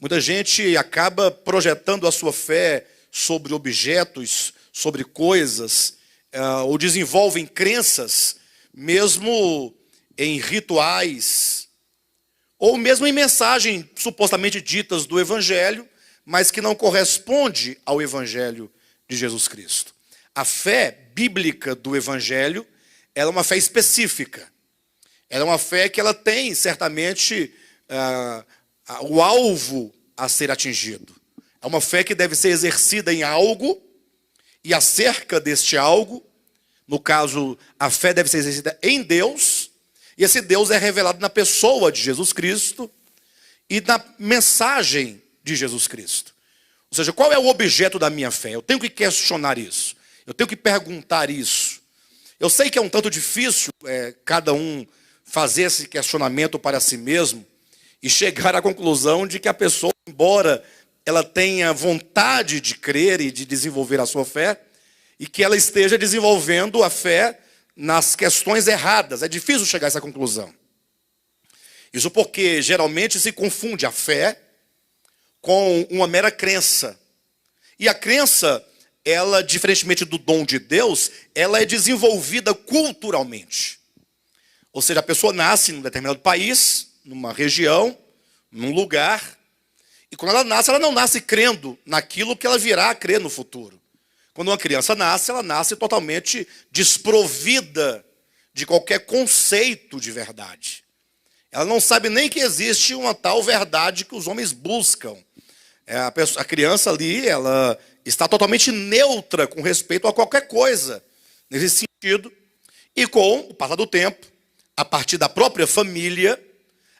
Muita gente acaba projetando a sua fé sobre objetos, sobre coisas, ou desenvolvem crenças, mesmo em rituais, ou mesmo em mensagens supostamente ditas do Evangelho, mas que não corresponde ao Evangelho de Jesus Cristo. A fé bíblica do Evangelho, ela é uma fé específica. Ela é uma fé que ela tem, certamente, o alvo a ser atingido. É uma fé que deve ser exercida em algo, e acerca deste algo, no caso, a fé deve ser exercida em Deus, e esse Deus é revelado na pessoa de Jesus Cristo e na mensagem de Jesus Cristo. Ou seja, qual é o objeto da minha fé? Eu tenho que questionar isso. Eu tenho que perguntar isso. Eu sei que é um tanto difícil cada um fazer esse questionamento para si mesmo e chegar à conclusão de que a pessoa, embora ela tenha vontade de crer e de desenvolver a sua fé, e que ela esteja desenvolvendo a fé nas questões erradas. É difícil chegar a essa conclusão. Isso porque geralmente se confunde a fé com uma mera crença. E a crença, ela, diferentemente do dom de Deus, ela é desenvolvida culturalmente. Ou seja, a pessoa nasce num determinado país, numa região, num lugar, e quando ela não nasce crendo naquilo que ela virá a crer no futuro. Quando uma criança nasce, ela nasce totalmente desprovida de qualquer conceito de verdade. Ela não sabe nem que existe uma tal verdade que os homens buscam. A criança ali, ela está totalmente neutra com respeito a qualquer coisa nesse sentido. E com o passar do tempo, a partir da própria família,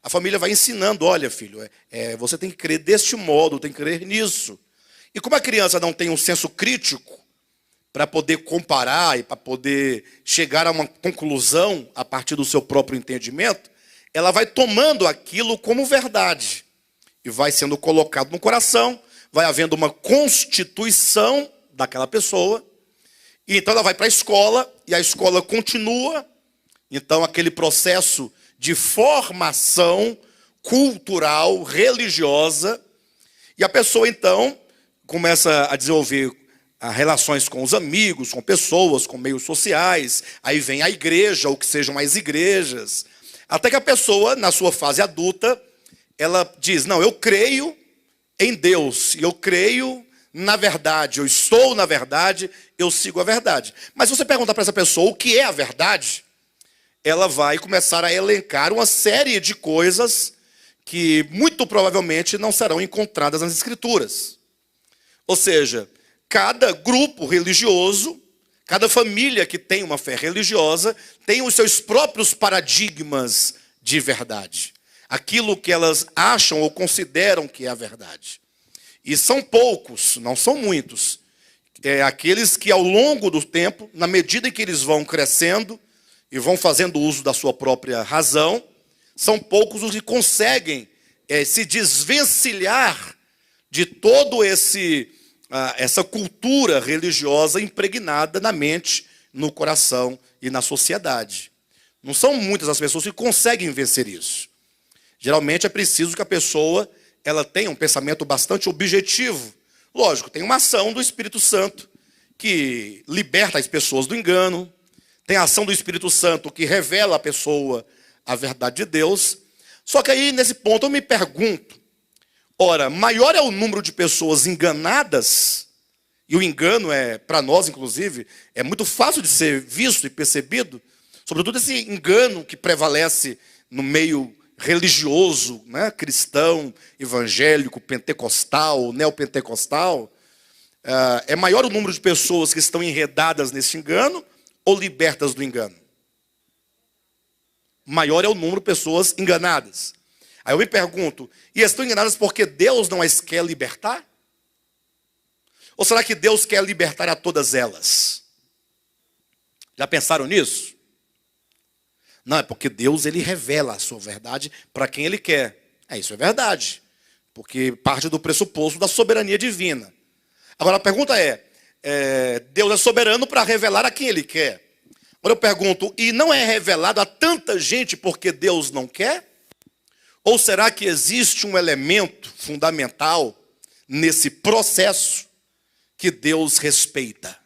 a família vai ensinando, olha filho, você tem que crer deste modo, tem que crer nisso. E como a criança não tem um senso crítico para poder comparar e para poder chegar a uma conclusão a partir do seu próprio entendimento, ela vai tomando aquilo como verdade e vai sendo colocado no coração, vai havendo uma constituição daquela pessoa, e então ela vai para a escola, e a escola continua, então aquele processo de formação cultural, religiosa, e a pessoa então começa a desenvolver relações com os amigos, com pessoas, com meios sociais, aí vem a igreja, ou que sejam as igrejas, até que a pessoa, na sua fase adulta, ela diz, não, eu creio em Deus, eu creio na verdade, eu estou na verdade, eu sigo a verdade. Mas se você perguntar para essa pessoa o que é a verdade, ela vai começar a elencar uma série de coisas que muito provavelmente não serão encontradas nas Escrituras. Ou seja, cada grupo religioso, cada família que tem uma fé religiosa, tem os seus próprios paradigmas de verdade. Aquilo que elas acham ou consideram que é a verdade. E são poucos, não são muitos, aqueles que ao longo do tempo, na medida em que eles vão crescendo e vão fazendo uso da sua própria razão, são poucos os que conseguem se desvencilhar de todo essa cultura religiosa impregnada na mente, no coração e na sociedade. Não são muitas as pessoas que conseguem vencer isso. Geralmente é preciso que a pessoa ela tenha um pensamento bastante objetivo. Lógico, tem uma ação do Espírito Santo que liberta as pessoas do engano. Tem a ação do Espírito Santo que revela à pessoa a verdade de Deus. Só que aí, nesse ponto, eu me pergunto, ora, maior é o número de pessoas enganadas, e o engano para nós, inclusive, é muito fácil de ser visto e percebido, sobretudo esse engano que prevalece no meio religioso, né, cristão, evangélico, pentecostal, neopentecostal. É maior o número de pessoas que estão enredadas nesse engano ou libertas do engano? Maior é o número de pessoas enganadas. Aí eu me pergunto, e estão enganadas porque Deus não as quer libertar? Ou será que Deus quer libertar a todas elas? Já pensaram nisso? Não, é porque Deus ele revela a sua verdade para quem ele quer. Isso é verdade, porque parte do pressuposto da soberania divina. Agora a pergunta Deus é soberano para revelar a quem ele quer. Agora eu pergunto, e não é revelado a tanta gente porque Deus não quer? Ou será que existe um elemento fundamental nesse processo que Deus respeita?